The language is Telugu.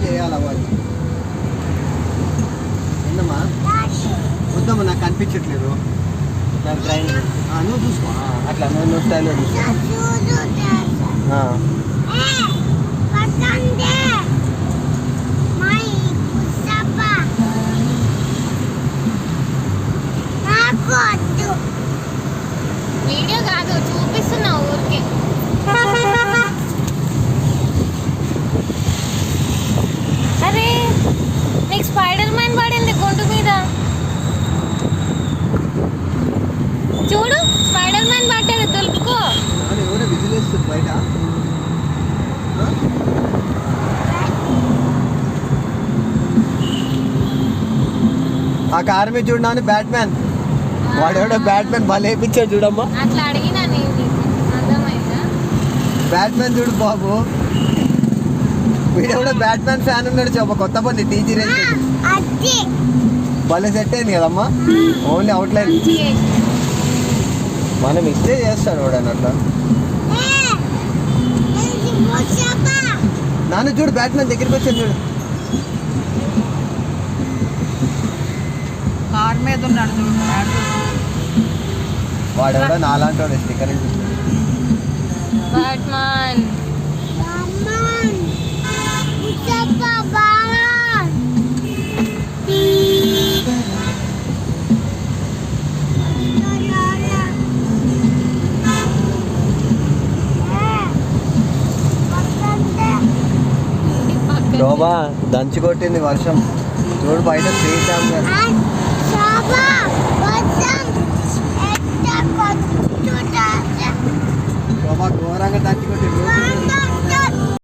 చేయాలి అవ్వాలి. ఏందమ్మా వద్దమ్మా, నాకు కనిపించట్లేదు. నువ్వు చూసుకో అట్లా, నువ్వు స్టైల్లో చూసుకో. వీడియో కాదు, చూపిస్తున్నా ఊరికే. అరే నీకు స్పైడర్ మ్యాన్ పడింది గొంతు మీద. చూడు, స్పైడర్ మ్యాన్ పడ్డది, దులుపుకో. ఎవరో విజిలేస్తుంది బయట. ఆ కారు మీద చూడడానికి బ్యాట్మ్యాన్, వాడెవడో బ్యాట్మ్యాన్ భలే వేయించాడు చూడమ్మా. అట్లా అడిగినా నేను, అర్థమైందా? బ్యాట్మ్యాన్ చూడు బాబు, వీడెవడో బ్యాట్మ్యాన్ ఫ్యాన్ ఉన్నాడు. చెప్ప కొత్త పని టీజీ రేంజ్ భలే సెట్ అయింది కదమ్మా. ఓన్లీ అవుట్లైన్ మనం ఇస్తే చేస్తాడు వాడని అట్లా. నాన్న చూడు, బ్యాట్మ్యాన్ దగ్గరికి వచ్చాను చూడు. కార్ మీద ఉన్నాడు చూడు. వాడెవడో నాలాంటి వాడు స్టిక్కర్ బ్యాట్మ్యాన్. శోభా దంచి కొట్టింది వర్షం చూడు బయట. శోభా ఘోరంగా దంచి కొట్టింది.